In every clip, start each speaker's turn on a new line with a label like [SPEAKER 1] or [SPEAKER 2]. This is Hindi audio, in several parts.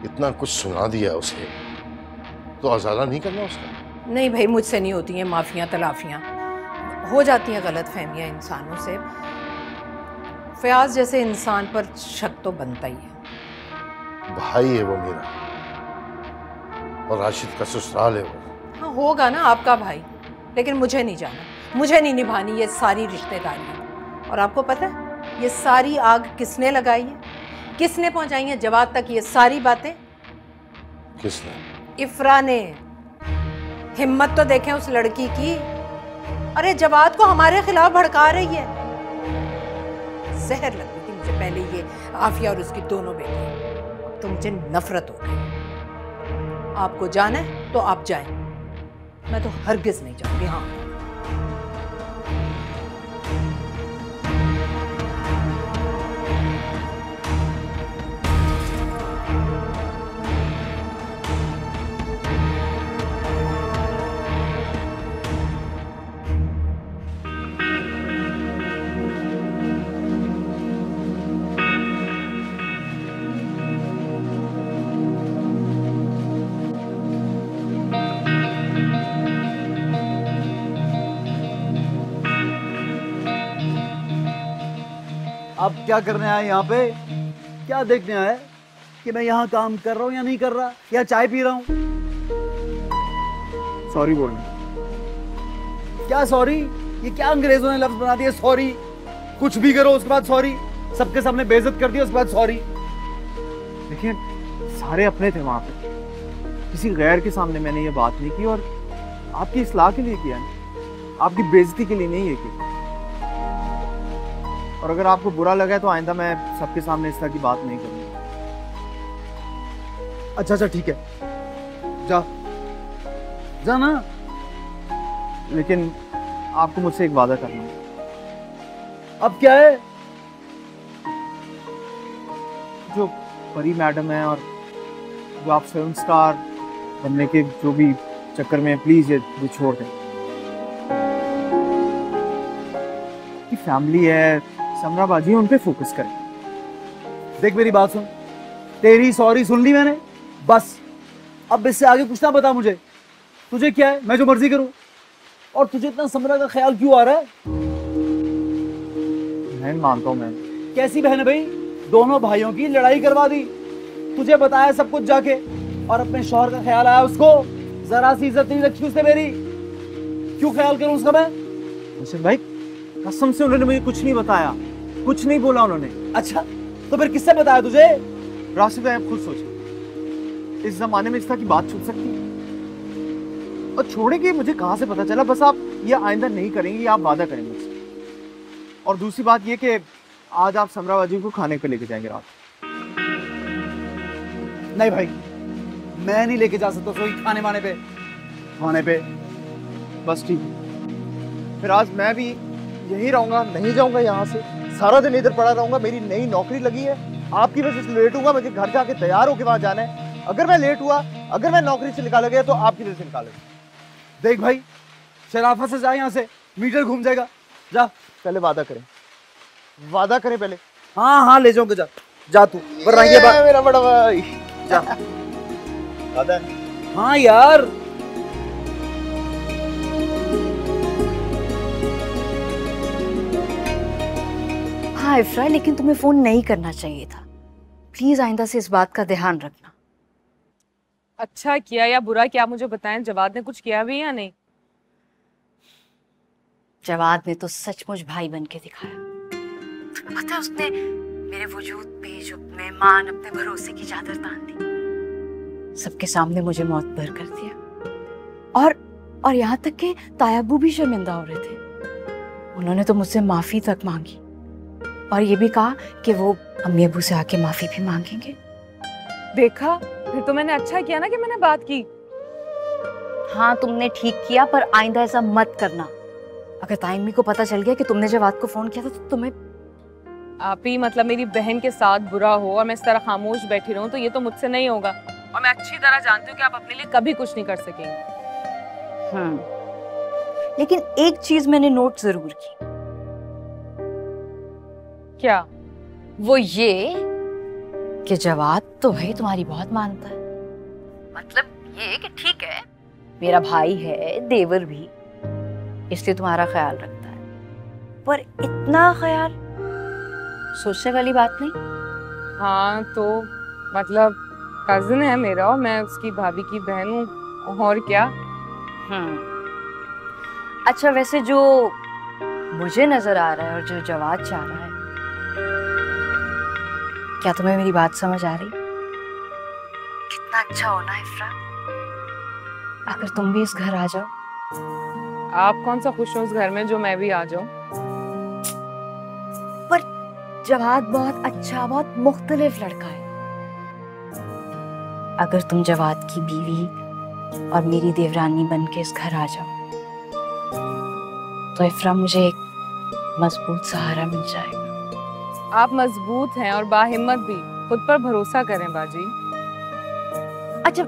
[SPEAKER 1] इतना कुछ सुना दिया उसे, तो आज़ादा नहीं करना उसका?
[SPEAKER 2] नहीं भाई, मुझसे नहीं होती हैं माफियाँ तलाफियाँ, हो जाती हैं गलत फहमियाँ इंसानों से। फयाज जैसे इंसान पर शक तो बनता ही है।
[SPEAKER 1] भाई है वो मेरा, और राशिद का ससुराल है वो।
[SPEAKER 2] हाँ होगा ना आपका भाई, लेकिन मुझे नहीं जाना, मुझे नहीं निभानी ये सारी रिश्तेदारियाँ। और आपको पता है ये सारी आग किसने लगाई है, किसने पहुंचाई है जवाद तक ये सारी बातें?
[SPEAKER 1] किसने?
[SPEAKER 2] इफ्रा ने। हिम्मत तो देखें उस लड़की की, अरे जवाद को हमारे खिलाफ भड़का रही है। जहर लगती थी मुझे पहले ये आफिया और उसकी दोनों बेटियां, अब तो मुझे नफरत हो गई। आपको जाना है तो आप जाएं, मैं तो हरगिज नहीं जाऊंगी। हाँ
[SPEAKER 3] आप क्या करने आए यहाँ पे? क्या देखने आए कि मैं यहाँ काम कर रहा हूँ या नहीं कर रहा, या चाय पी रहा हूँ? सॉरी बोलना। क्या सॉरी? ये क्या अंग्रेजों ने लफ्ज बना दिया सॉरी? कुछ भी करो उसके बाद सॉरी, सबके सामने बेइज्जत कर दिया उसके बाद सॉरी।
[SPEAKER 4] देखिए सारे अपने थे वहां पे, किसी गैर के सामने मैंने ये बात नहीं की, और आपकी इस्लाह के लिए किया, आपकी बेइज्जती के लिए नहीं ये की। और अगर आपको बुरा लगा है तो आइंदा मैं सबके सामने इस तरह की बात नहीं करूंगा।
[SPEAKER 3] अच्छा ठीक है, जा जा ना।
[SPEAKER 4] लेकिन आपको मुझसे एक वादा करना है।
[SPEAKER 3] अब क्या है?
[SPEAKER 4] जो परी मैडम है और जो आप फिल्म स्टार बनने के जो भी चक्कर में, प्लीज ये छोड़ दें। कि फैमिली है, समरा बाजी है, उन पे फोकस करें।
[SPEAKER 3] देख मेरी बात सुन, तेरी सॉरी सुन ली मैंने, बस अब इससे आगे कुछ ना बता मुझे। तुझे क्या है, मैं जो मर्जी करूं? और तुझे इतना समरा का ख्याल क्यों आ रहा है?
[SPEAKER 4] बहन मानता हूं मैं।
[SPEAKER 3] कैसी बहन है भाई? दोनों भाइयों की लड़ाई करवा दी, तुझे बताया सब कुछ जाके, और अपने शौहर का ख्याल आया उसको? जरा सी इज्जत नहीं रखी उसने मेरी, क्यों ख्याल करूं उसका मैं?
[SPEAKER 4] हुसैन भाई कसम से उन्होंने मुझे कुछ नहीं बताया, कुछ नहीं बोला उन्होंने।
[SPEAKER 3] अच्छा तो फिर किससे बताया तुझे?
[SPEAKER 4] राशिद भाई आप खुद सोचो, इस जमाने में इस तरह की बात छूट सकती है? और छोड़ेंगे मुझे कहां से पता चला? बस आप ये आइंदा नहीं करेंगे, ये आप वादा करेंगे मुझसे। और दूसरी बात ये कि आज आप समराबाजी को खाने पे लेके जाएंगे रात।
[SPEAKER 3] नहीं भाई, मैं नहीं लेके जा सकता सोई खाने वाने पे। खाने पे
[SPEAKER 4] बस ठीक है, फिर आज मैं भी यही रहूंगा, नहीं जाऊंगा यहाँ से। सारा दिन इधर पड़ा रहूंगा। मेरी नई नौकरी लगी है, आपकी वजह से लेट हूंगा, मुझे घर जाके तैयार होके वहां जाना है। अगर मैं लेट हुआ, अगर मैं नौकरी से निकाला गया तो आपकी वजह से निकालेगा।
[SPEAKER 3] देख भाई, शराफत से जा यहाँ से, मीटर घूम जाएगा। जा
[SPEAKER 4] पहले वादा करें, वादा करें पहले।
[SPEAKER 3] हाँ ले जाऊंगा, जा जा तू, वरना ये बात।
[SPEAKER 4] मेरा बड़ा भाई
[SPEAKER 3] जा।
[SPEAKER 4] वादा?
[SPEAKER 3] हाँ यार।
[SPEAKER 5] हाँ इफ्रा, लेकिन तुम्हें फोन नहीं करना चाहिए था। प्लीज आइंदा से इस बात का ध्यान रखना।
[SPEAKER 6] अच्छा किया या बुरा किया मुझे बताएं, जवाद ने कुछ किया भी या नहीं?
[SPEAKER 5] जवाद ने तो सचमुच भाई बन के दिखाया। तुम्हें पता है उसने मेरे वजूद पे जो मेहमान अपने भरोसे की चादर तान दी, सबके सामने मुझे मौतबर कर दिया। और यहाँ तक के तायाबू भी शर्मिंदा हो रहे थे। उन्होंने तो मुझसे माफी तक मांगी, और ये भी कहा कि वो अम्मी अबू से आके माफी भी मांगेंगे।
[SPEAKER 6] देखा, फिर तो मैंने अच्छा किया ना कि मैंने बात की।
[SPEAKER 5] हाँ तुमने ठीक किया, पर आइंदा ऐसा मत करना। अगर ताइम्मी को पता चल गया कि तुमने जवाद को फोन किया था तो तुम्हें।
[SPEAKER 6] आप ही मतलब मेरी बहन के साथ बुरा हो और मैं इस तरह खामोश बैठी रहूं तो ये तो मुझसे नहीं होगा। और मैं अच्छी तरह जानती हूँ कि आप अपने लिए कभी कुछ नहीं कर सकेंगे।
[SPEAKER 5] लेकिन एक चीज मैंने नोट जरूर की।
[SPEAKER 6] क्या?
[SPEAKER 5] वो ये कि जवाद तो भाई तुम्हारी बहुत मानता है। मतलब ये कि ठीक है, मेरा भाई है, देवर भी, इसलिए तुम्हारा ख्याल रखता है, पर इतना ख्याल सोचने वाली बात नहीं।
[SPEAKER 6] हाँ तो मतलब कजिन है मेरा और मैं उसकी भाभी की बहन हूँ, और क्या।
[SPEAKER 5] अच्छा, वैसे जो मुझे नजर आ रहा है और जो जवाद चाह रहा है, क्या तुम्हें मेरी बात समझ आ रही? कितना अच्छा होना इफ्रा अगर तुम भी इस घर आ जाओ।
[SPEAKER 6] आप कौन सा खुश हो उस घर में जो मैं भी आ जाऊं?
[SPEAKER 5] पर जवाद बहुत अच्छा, बहुत मुख्तलिफ लड़का है। अगर तुम जवाद की बीवी और मेरी देवरानी बन के इस घर आ जाओ तो इफ्रा मुझे एक मजबूत सहारा मिल जाएगा।
[SPEAKER 6] आप मजबूत हैं और बाहिम्मत भी, खुद पर भरोसा करें बाजी।
[SPEAKER 5] अच्छा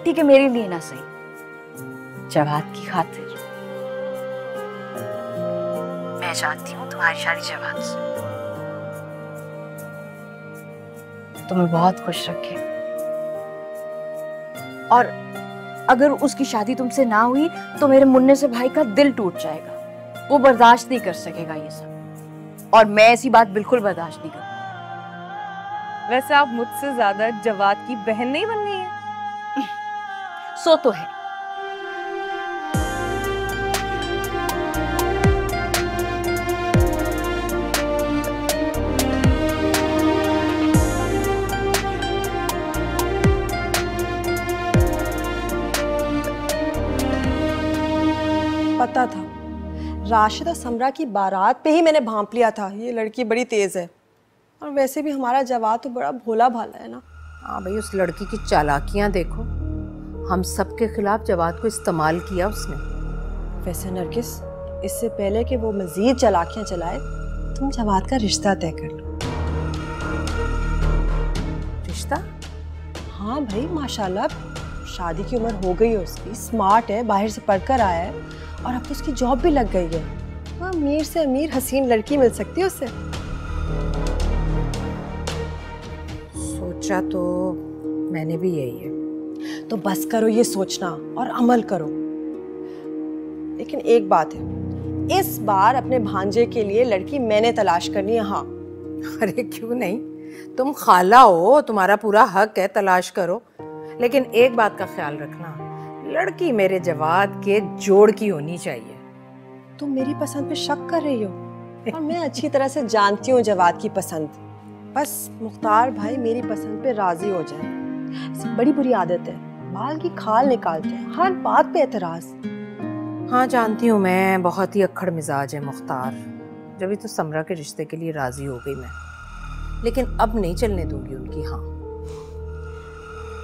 [SPEAKER 5] ठीक है, मेरे लिए ना सही, जवाद की खातिर मैं चाहती हूँ तुम्हारी शादी जवाद से। तुम्हें बहुत खुश रखे, और अगर उसकी शादी तुमसे ना हुई तो मेरे मुन्ने से भाई का दिल टूट जाएगा। वो बर्दाश्त नहीं कर सकेगा ये सब, और मैं ऐसी बात बिल्कुल बर्दाश्त नहीं कर।
[SPEAKER 6] वैसे आप मुझसे ज्यादा जवाद की बहन नहीं बन गई हैं?
[SPEAKER 5] सो तो है।
[SPEAKER 7] पता था, राशिद और समरा की बारात पे ही मैंने भांप लिया था ये लड़की बड़ी तेज है। और वैसे भी हमारा जवाद तो बड़ा भोला भाला है ना।
[SPEAKER 2] हाँ भाई, उस लड़की की चालाकियां देखो, हम सब के खिलाफ जवाद को इस्तेमाल किया उसने।
[SPEAKER 7] वैसे नरगिस, इससे पहले कि वो मजीद चालाकियां चलाए, तुम जवाद का रिश्ता तय कर लो।
[SPEAKER 2] रिश्ता?
[SPEAKER 7] हाँ भाई, माशाल्लाह शादी की उम्र हो गई है उसकी, स्मार्ट है, बाहर से पढ़कर आया है, और अब तो उसकी जॉब भी लग गई है। हाँ, अमीर से अमीर हसीन लड़की मिल सकती है उससे।
[SPEAKER 2] सोचा तो मैंने भी यही है।
[SPEAKER 7] तो बस करो ये सोचना और अमल करो। लेकिन एक बात है, इस बार अपने भांजे के लिए लड़की मैंने तलाश करनी है। हाँ।
[SPEAKER 2] अरे क्यों नहीं, तुम खाला हो, तुम्हारा पूरा हक है, तलाश करो। लेकिन एक बात का ख्याल रखना, लड़की मेरे जवाद के जोड़ की होनी चाहिए।
[SPEAKER 7] तुम मेरी पसंद पे शक कर रही हो, और मैं अच्छी तरह से जानती हूँ जवाद की पसंद। बस मुख्तार भाई मेरी पसंद पे राजी हो जाए। इसकी बड़ी बुरी आदत है, बाल की खाल निकालते हैं, हर बात पे एतराज।
[SPEAKER 2] हाँ जानती हूँ मैं, बहुत ही अक्खड़ मिजाज है मुख्तार, जब तो समरा के रिश्ते के लिए राजी हो गई मैं, लेकिन अब नहीं चलने दूंगी उनकी। हाँ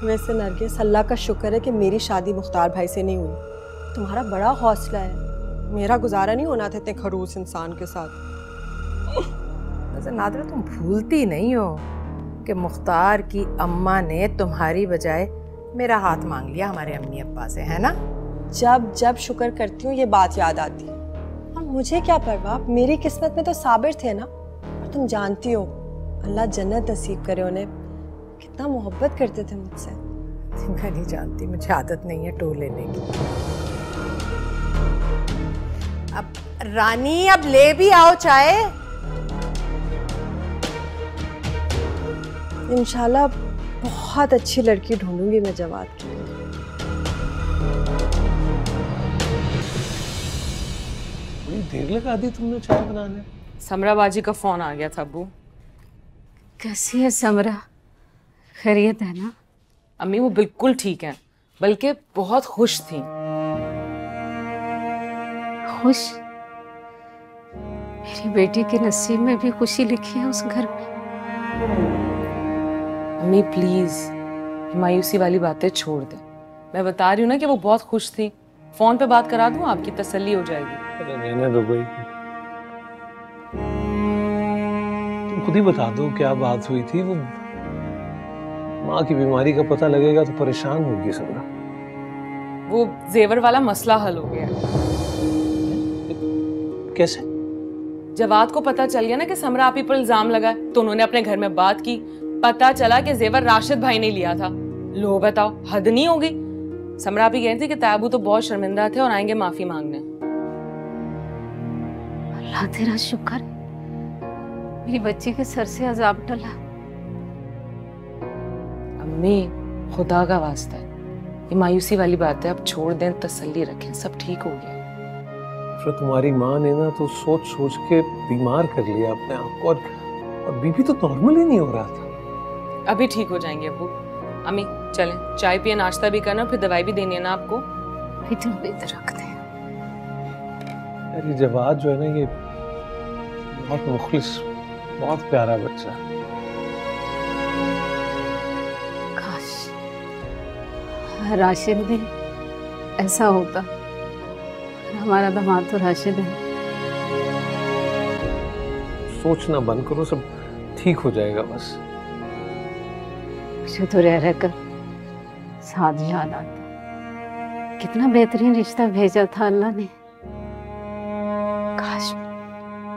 [SPEAKER 7] वैसे नरगिस, अल्लाह का शुक्र है कि मेरी शादी मुख्तार भाई से नहीं हुई। तुम्हारा बड़ा हौसला है, मेरा गुजारा नहीं होना था इतने खड़ूस इंसान के साथ।
[SPEAKER 2] वैसे नादरा, तुम भूलती नहीं हो कि मुख्तार की अम्मा ने तुम्हारी बजाय मेरा हाथ मांग लिया हमारे अम्मी अब्बा से, है ना?
[SPEAKER 7] जब जब शुक्र करती हूँ ये बात याद आती है। और मुझे क्या परवाह, मेरी किस्मत में तो साबिर थे ना। और तुम जानती हो, अल्लाह जन्नत नसीब करे उन्हें, कितना मोहब्बत करते थे मुझसे।
[SPEAKER 2] मैं नहीं जानती, मुझे आदत नहीं है टो लेने की। अब रानी, अब ले भी आओ चाय।
[SPEAKER 7] इंशाल्लाह बहुत अच्छी लड़की ढूंढूंगी मैं जवाद के लिए।
[SPEAKER 8] बड़ी देर लगा दी तुमने चाय बनाने।
[SPEAKER 6] समरा बाजी का फोन आ गया था अब्बू।
[SPEAKER 5] कैसी है समरा, खैरियत है ना?
[SPEAKER 6] अम्मी वो बिल्कुल ठीक है, बल्कि बहुत खुश थी।
[SPEAKER 9] खुश? मेरी बेटी के नसीब में भी खुशी लिखी है उस घर में।
[SPEAKER 6] अम्मी प्लीज मायूसी वाली बातें छोड़ दे, मैं बता रही हूँ ना कि वो बहुत खुश थी। फोन पे बात करा दूँ, आपकी तसल्ली हो जाएगी।
[SPEAKER 8] अरे रहने दो कोई, तुम खुद ही बता दो क्या बात हुई थी। वो माँ की बीमारी का पता लगेगा तो परेशान होगी समरा।
[SPEAKER 6] वो जेवर वाला मसला हल हो गया।
[SPEAKER 8] कैसे?
[SPEAKER 6] जवाद को पता चल गया ना कि समरा आप ही पर इल्जाम लगा, तो उन्होंने अपने घर में बात की, पता चला कि जेवर राशिद भाई ने लिया था। लो बताओ, हद नहीं होगी। समरा भी कह रही थी कि ताबू तो बहुत शर्मिंदा थे और आएंगे माफी मांगने।
[SPEAKER 9] अल्लाह तेरा शुक्र, मेरी बच्ची के सर से अजाब टला।
[SPEAKER 6] अम्मी खुदा का वास्ता है, ये मायूसी वाली बात है, अब छोड़ दें, तसल्ली रखें, सब ठीक हो गया।
[SPEAKER 8] फिर तुम्हारी माँ ने ना तो सोच सोच के बीमार कर लिया अपने आप को, और बीपी तो नॉर्मल ही नहीं हो रहा था।
[SPEAKER 6] अभी ठीक हो जाएंगे अब्बू। अम्मी चलें, चाय पिए, नाश्ता भी करना, फिर दवाई भी देनी है ना आपको।
[SPEAKER 9] इधर रख दे।
[SPEAKER 8] यार ये जवाद जो है ना, ये बहुत मुखलिस, बहुत प्यारा बच्चा।
[SPEAKER 9] काश राशिद भी ऐसा होता। हमारा दामाद तो राशिद है।
[SPEAKER 8] सोचना बंद करो, सब ठीक हो जाएगा बस।
[SPEAKER 9] मुझे तो रह रह कर साथ याद आता, कितना बेहतरीन रिश्ता भेजा था अल्लाह ने। काश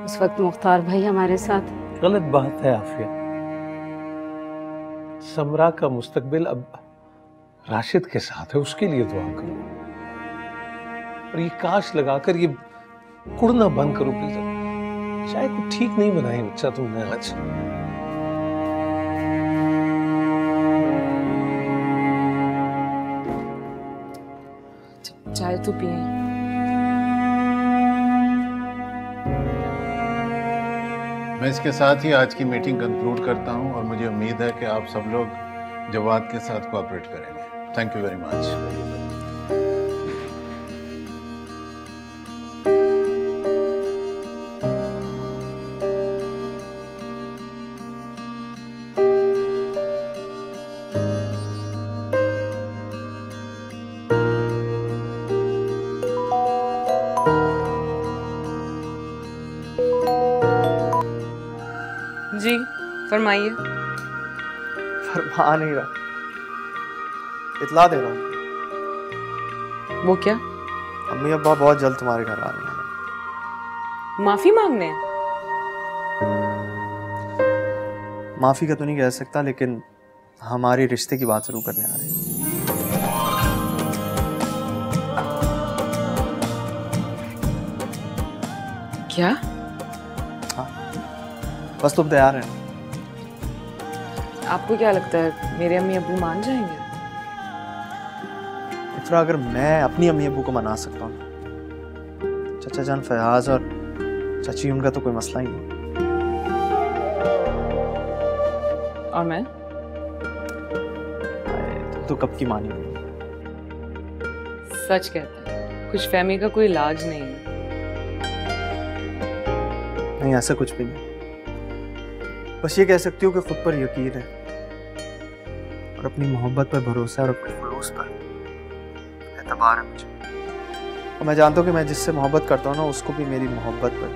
[SPEAKER 9] उस वक्त मुख्तार भाई हमारे साथ।
[SPEAKER 8] गलत बात है आफिया, समरा का मुस्तकबिल अब राशिद के साथ है, उसके लिए दुआ करो। और ये काश लगाकर ये कुड़ना बंद करो प्लीज। चाय को ठीक नहीं बनाई बच्चा तुमने आज।
[SPEAKER 6] चाय तो पिए।
[SPEAKER 1] मैं इसके साथ ही आज की मीटिंग कंक्लूड करता हूं और मुझे उम्मीद है कि आप सब लोग जवाद के साथ कोऑपरेट करेंगे। Thank you very much.
[SPEAKER 6] जी फरमाइए।
[SPEAKER 4] फरमा नहीं रहा, इतला दे रहा हूँ।
[SPEAKER 6] वो क्या?
[SPEAKER 4] अम्मी अब्बा बहुत जल्द तुम्हारे घर आ रहे हैं।
[SPEAKER 6] माफी मांगने?
[SPEAKER 4] माफी का तो नहीं कह सकता, लेकिन हमारी रिश्ते की बात जरूर करने आ रहे हैं।
[SPEAKER 6] क्या?
[SPEAKER 4] हाँ, बस तुम तैयार हैं?
[SPEAKER 6] आपको क्या लगता है मेरे अम्मी अब्बू मान जाएंगे?
[SPEAKER 4] इफ्रा, अगर मैं अपनी अम्मी अब्बू को मना सकता हूँ, चाचा जान फयाज और चाची उनका तो कोई मसला ही नहीं।
[SPEAKER 6] और मैं?
[SPEAKER 4] तुम तो कब की मानी हुई।
[SPEAKER 6] सच कहता है, खुशफहमी का कोई इलाज नहीं है।
[SPEAKER 4] नहीं, ऐसा कुछ भी नहीं। बस ये कह सकती हूँ कि खुद पर यकीन है और अपनी मोहब्बत पर भरोसा है और अपने खुलूस पर एतबार है मुझे। और मैं जानता हूँ कि मैं जिससे मोहब्बत करता हूँ ना, उसको भी मेरी मोहब्बत पर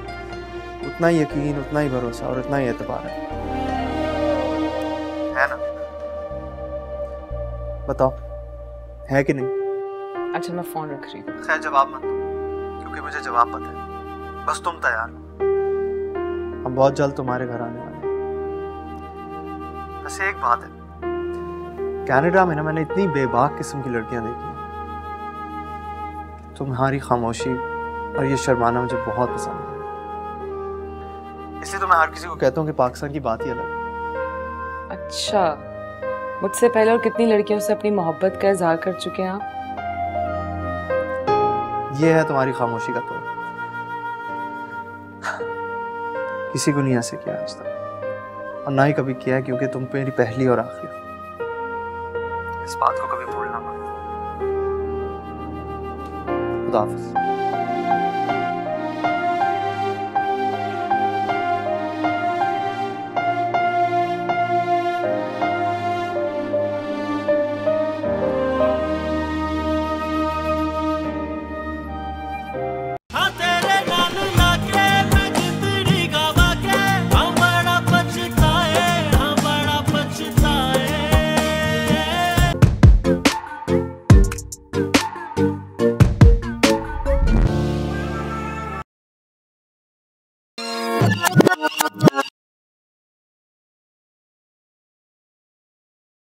[SPEAKER 4] उतना ही यकीन, उतना ही भरोसा और उतना ही एतबार है ना? बताओ, है कि नहीं?
[SPEAKER 6] अच्छा मैं फोन रख रही हूँ।
[SPEAKER 4] खैर जवाब मत दो, क्योंकि मुझे जवाब पता है। बस तुम तैयार हो, हम बहुत जल्द तुम्हारे घर आने वाले हैं। बस एक बात है, कनाडा में ना मैंने इतनी बेबाक किस्म की लड़कियां देखी, तुम्हारी खामोशी और ये शर्माना मुझे बहुत पसंद है। इसलिए तो मैं हर किसी को कहता हूँ कि पाकिस्तान की बात ही अलग है।
[SPEAKER 6] अच्छा, मुझसे पहले और कितनी लड़कियों से अपनी मोहब्बत का इजहार कर चुके हैं आप?
[SPEAKER 4] ये है तुम्हारी खामोशी का तोड़। किसी को नहीं ऐसे किया आज तक, और ना ही कभी किया है, क्योंकि तुम मेरी पहली और आखिरी हो। इस बात को कभी भूलना मत। खुदा हाफिज़।